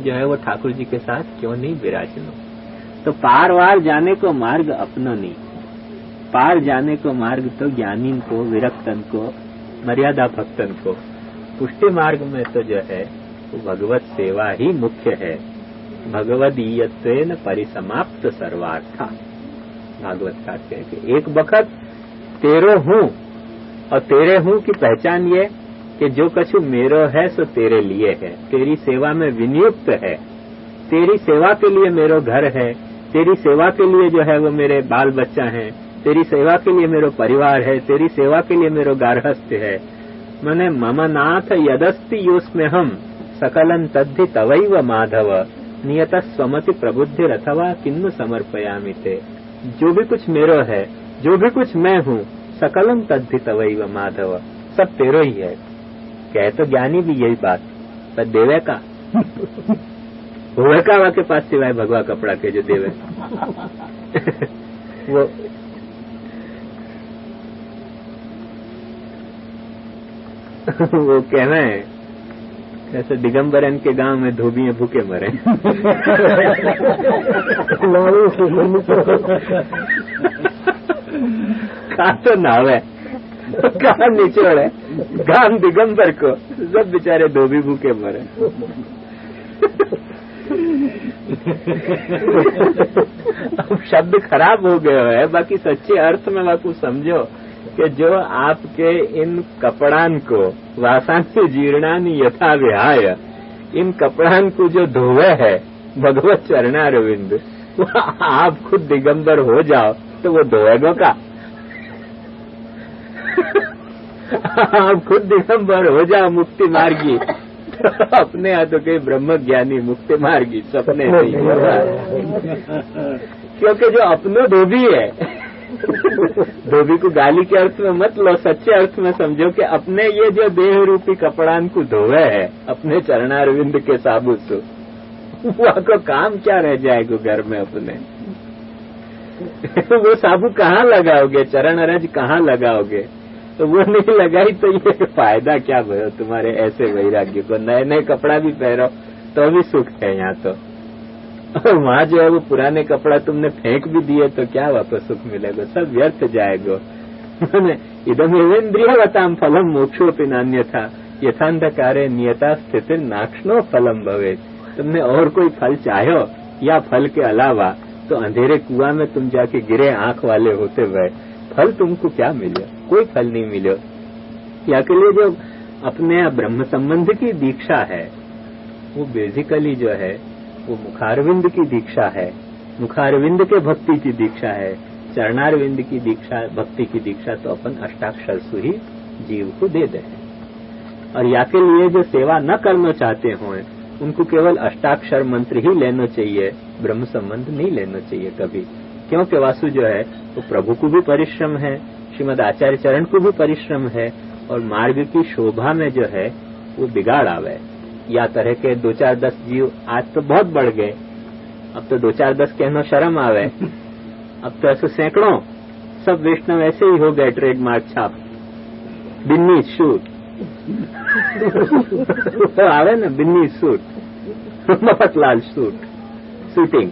जो है वो ठाकुर जी के साथ क्यों नहीं विराजनो? तो पार वार जाने को मार्ग अपना नहीं, पार जाने को मार्ग तो ज्ञानी को, विरक्तन को, मर्यादा भक्तन को। पुष्टि मार्ग में तो जो है वो भगवत सेवा ही मुख्य है। भगवदीयत्वेन परिसमाप्त सर्वार्था। भागवत का कहते एक वक्त तेरो हूँ, और तेरे हूँ की पहचान ये कि जो कछु मेरो है सो तेरे लिए है, तेरी सेवा में विनियुक्त है, तेरी सेवा के लिए मेरो घर है, तेरी सेवा के लिए जो है वो मेरे बाल बच्चा हैं, तेरी सेवा के लिए मेरो परिवार है, तेरी सेवा के लिए मेरो गार्हस्थ्य है। मने मम नाथ यदस्ति योस्मे हम सकलं तद्धि तवैव माधव नियत स्वमति प्रबुद्धि अथवा किन्नु समर्पयामि ते। जो भी कुछ मेरो है, जो भी कुछ मैं हूँ, सकलम तद्धि तवैव माधव, सब तेरो ही है। कहे तो ज्ञानी भी यही बात, पर देवे का होवे का वहाँ के पास सिवाय भगवा कपड़ा के जो देवे वो कहना है ऐसे दिगंबरन के गांव में धोबिये भूखे मरे। कहा तो नावे, कहा निचोड़े गांव दिगंबर को, सब बेचारे धोबी भूखे मरे। अब शब्द खराब हो गया है, बाकी सच्चे अर्थ में वाकू समझो कि जो आपके इन कपड़ान को वासांति जीर्णानि यथा विहाय, इन कपड़ान को जो धोवे है भगवत चरणारविंद, आप खुद दिगंबर हो जाओ तो वो धोएगो का? आप खुद दिगंबर हो जाओ मुक्ति मार्गी, तो अपने हाथों के ब्रह्म ज्ञानी मुक्ति मार्गी सपने नहीं होगा। क्योंकि जो अपनो धोबी है, धोबी को गाली के अर्थ में मत लो, सच्चे अर्थ में समझो कि अपने ये जो देह रूपी कपड़ान को धोवे है अपने चरणारविंद के साबुत से, वहाँ को काम क्या रह जाएगा घर में अपने? वो साबु कहाँ लगाओगे, चरण अरज कहाँ लगाओगे? तो वो नहीं लगाई तो ये फायदा क्या भयो तुम्हारे ऐसे वैराग्य को? नए नए कपड़ा भी पहनो तो भी सुख है यहाँ तो, और वहाँ जो है वो पुराने कपड़ा तुमने फेंक भी दिए तो क्या वापस सुख मिलेगा? सब व्यर्थ जाएगा। इदमेवेन्द्रियवताम फलम मोक्षोपि नान्यथा यथांधकारे नियता स्थिति नाक्षणो फलम भवे। तुमने और कोई फल चाहो या फल के अलावा तो अंधेरे कुआं में तुम जाके गिरे आंख वाले होते हुए फल तुमको क्या मिले? कोई फल नहीं मिले। या के लिए जो अपने ब्रह्म संबंध की दीक्षा है वो बेसिकली जो है वो मुखारविंद की दीक्षा है, मुखारविंद के भक्ति की दीक्षा है, चरणारविंद की दीक्षा, भक्ति की दीक्षा तो अपन अष्टाक्षर से ही जीव को दे दे। और या के लिए जो सेवा न करना चाहते हों उनको केवल अष्टाक्षर मंत्र ही लेना चाहिए, ब्रह्म संबंध नहीं लेना चाहिए कभी। क्योंकि वासु जो है वो प्रभु को भी परिश्रम है, श्रीमद आचार्य चरण को भी परिश्रम है, और मार्ग की शोभा में जो है वो बिगाड़ आवे। या तरह के 2-4-10 जीव आज तो बहुत बढ़ गए, अब तो 2-4-10 कहना शर्म आवे। अब तो ऐसे सैकड़ों सब वैष्णव ऐसे ही हो गए, ट्रेडमार्क छाप, बिन्नी सूट तो आवे ना, Binny suit, Mafatlal suit, shooting,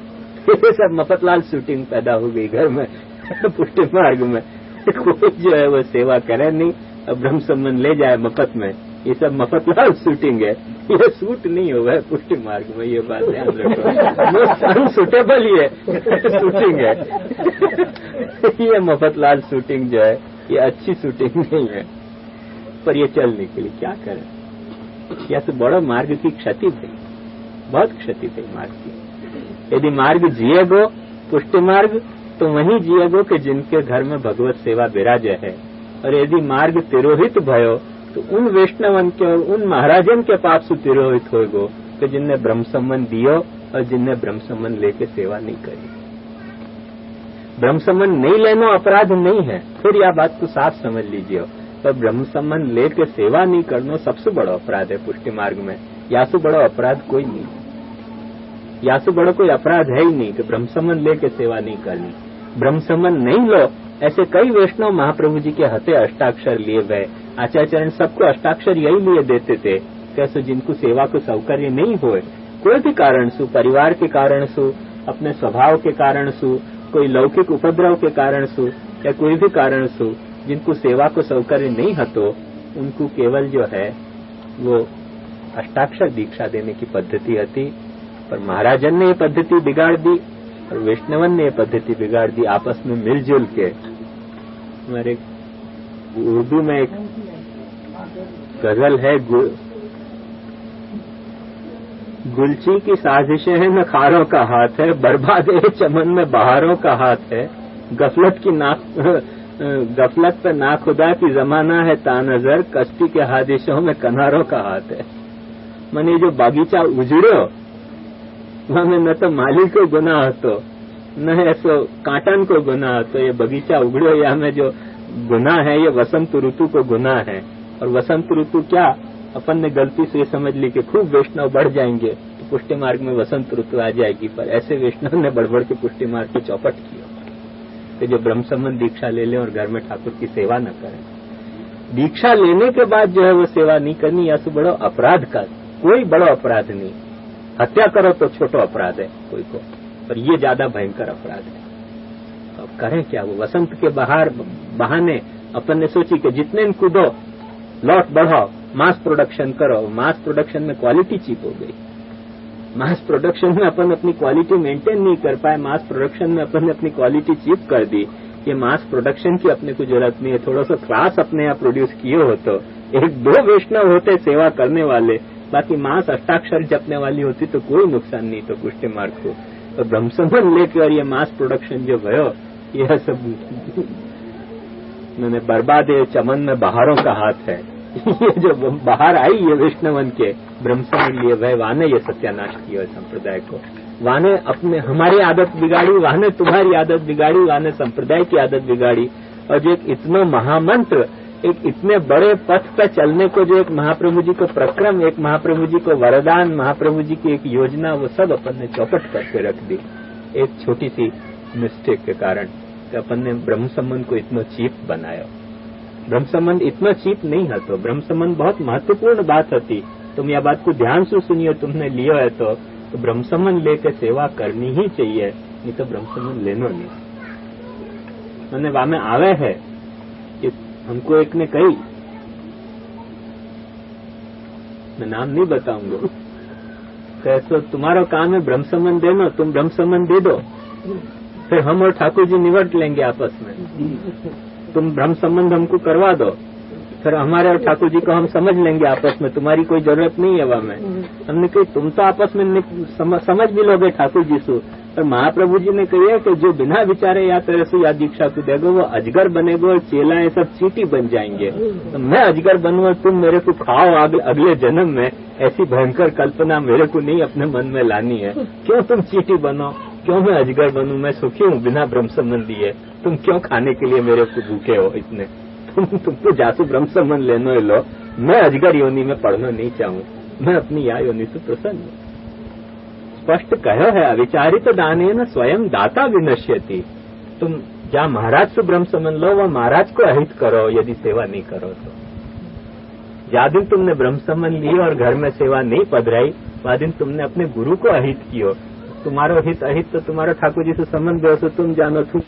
ये सब मफतलाल शूटिंग पैदा हो गई घर में पुष्टि मार्ग में। कोई जो है वो सेवा करे नहीं, अब ब्रह्म संबंध ले जाए मफत में, ये सब मफतलाल शूटिंग है, ये सूट नहीं हुआ है पुष्टि मार्ग में। ये बात ध्यान रखो, अनसुटेबल ये शूटिंग है ये मफतलाल शूटिंग जो है ये अच्छी शूटिंग नहीं है, पर ये चलने के लिए क्या करें? या तो बड़ा मार्ग की क्षति थी, बहुत क्षति थी मार्ग की। यदि मार्ग जिएगो पुष्टि मार्ग तो वही जिएगो कि जिनके घर में भगवत सेवा विराजे है। और यदि मार्ग तिरोहित भयो तो उन वैष्णवन के और उन महाराजन के पाप से तिरोहित होगो कि जिनने ब्रह्म संबंध दियो और जिनने ब्रह्म संबंध लेके सेवा नहीं करी। ब्रह्म संबंध नहीं लेना अपराध नहीं है, फिर यह बात को साफ समझ लीजिए। पर ब्रह्म संबंध लेके सेवा नहीं करना सबसे बड़ा अपराध है पुष्टि मार्ग में। यासु बड़ा अपराध कोई नहीं, यासु बड़ा कोई अपराध है ही नहीं कि ब्रह्म संबंध लेके सेवा नहीं करनी। ब्रह्म संबंध नहीं लो, ऐसे कई वैष्णव महाप्रभु जी के हते अष्टाक्षर लिए गए। आचार्य चरण सबको अष्टाक्षर यही लिए देते थे कैसे जिनको सेवा को सौकर्य नहीं होए, कोई भी कारण सु, परिवार के कारण सु, अपने स्वभाव के कारण सु, कोई लौकिक उपद्रव के कारण सु, या कोई भी कारण सु, जिनको सेवा को सौकर्य नहीं हतो उनको केवल जो है वो अष्टाक्षर दीक्षा देने की पद्धति हती। पर महाराजन ने ये पद्धति बिगाड़ दी और वैष्णवन ने ये पद्धति बिगाड़ दी। आपस में मिलजुल के हमारे उर्दू में एक गजल है, गुलची की साजिशें हैं न खारों का हाथ है, बर्बाद है चमन में बहारों का हाथ है, गफलत पे ना खुदा की जमाना है तानजर, कश्ती के हादिशों में कनारों का हाथ है। मने जो बागीचा उजड़ो वहां न तो मालिक को गुनाह तो न ऐसो कांटन को गुनाह, तो ये बगीचा उगड़ो या में जो गुनाह है ये वसंत ऋतु को गुनाह है। और वसंत ऋतु क्या, अपन ने गलती से ये समझ ली कि खूब वैष्णव बढ़ जाएंगे तो पुष्टि मार्ग में वसंत ऋतु आ जाएगी, पर ऐसे वैष्णव ने बढ़ के पुष्टि मार्ग की चौपट की कि जो ब्रह्म संबंध दीक्षा ले लें और घर में ठाकुर की सेवा न करें। दीक्षा लेने के बाद जो है वो सेवा नहीं करनी, या तो बड़ो अपराध का, कोई बड़ा अपराध नहीं। हत्या करो तो छोटो अपराध है कोई को, पर ये ज्यादा भयंकर अपराध है। अब करें क्या? वो वसंत के बहाने अपन ने सोची कि जितने कूदो लौट बढ़ाओ, मास प्रोडक्शन करो। मास प्रोडक्शन में क्वालिटी चीप हो गई। मास प्रोडक्शन में अपन अपनी क्वालिटी मेंटेन नहीं कर पाए, मास प्रोडक्शन में अपन ने अपनी क्वालिटी चीप कर दी। ये मास प्रोडक्शन की अपने को जरूरत नहीं है। थोड़ा सा क्लास अपने यहाँ प्रोड्यूस किए हो तो 1-2 वैष्णव होते सेवा करने वाले, बाकी मास अष्टाक्षर जपने वाली होती तो कोई नुकसान नहीं तो पुष्टि मार्ग को। तो ब्रह्म संबंध लेके और ये मास प्रोडक्शन जो भयो यह सब मैंने बर्बाद है चमन में बहारों का हाथ है। ये जो बाहर आई ये वैष्णवन के ब्रह्म संबंध लिए वह वाने ये सत्यानाश किया संप्रदाय को। वाने अपने हमारी आदत बिगाड़ी, वाने तुम्हारी आदत बिगाड़ी, वाने संप्रदाय की आदत बिगाड़ी। और जो एक इतना महामंत्र, एक इतने बड़े पथ पर चलने को जो एक महाप्रभु जी को प्रक्रम, एक महाप्रभु जी को वरदान, महाप्रभु जी की एक योजना, वो सब अपन ने चौपट करके रख दी एक छोटी सी मिस्टेक के कारण। कि अपन ने ब्रह्म संबंध को इतना चीप बनाया। ब्रह्म संबंध इतना चीप नहीं है, तो ब्रह्म संबंध बहुत महत्वपूर्ण बात होती। तुम यह बात को ध्यान से सुनिए, तुमने लियो है तो ब्रह्म संबंध लेकर सेवा करनी ही चाहिए, नहीं तो ब्रह्म संबंध लेनो नहीं। मैंने वामे आवे है हमको एक ने कही, मैं नाम नहीं बताऊंगा, कैसे तुम्हारा काम है ब्रह्म संबंध देना, तुम ब्रह्म संबंध दे दो, फिर हम और ठाकुर जी निवट लेंगे आपस में। तुम ब्रह्म संबंध हमको करवा दो, फिर हमारे और ठाकुर जी को हम समझ लेंगे आपस में, तुम्हारी कोई जरूरत नहीं है वहाँ में। हमने कही तुम तो आपस में समझ भी लोगे ठाकुर जी से, पर महाप्रभु जी ने कही है कि जो बिना विचारे या तेरे से या दीक्षा को देगा वो अजगर बनेगा और चेलाएं सब चींटी बन जाएंगे। तो मैं अजगर बनूं और तुम मेरे को खाओ अगले जन्म में, ऐसी भयंकर कल्पना मेरे को नहीं अपने मन में लानी है। क्यों तुम चींटी बनो, क्यों मैं अजगर बनूं, मैं सुखी हूँ बिना ब्रह्म संबंधी है, तुम क्यों खाने के लिए मेरे को भूखे हो इतने, तुमको जासु ब्रह्म संबंध लेनो लो, मैं अजगर योनि में पढ़ना नहीं चाहूँ, मैं अपनी या योनि से प्रसन्न हूँ। स्पष्ट कहो है अविचारित दानेन स्वयं दाता विनश्यति। तुम जहाँ महाराज से ब्रह्म संबंध लो वह महाराज को अहित करो, यदि सेवा नहीं करो तो। जा दिन तुमने ब्रह्म संबंध ली और घर में सेवा नहीं पधराई, वह दिन तुमने अपने गुरु को अहित कियो। तुम्हारो हित अहित तो तुम्हारा ठाकुर जी से संबंध हो तो तुम जानो, तुम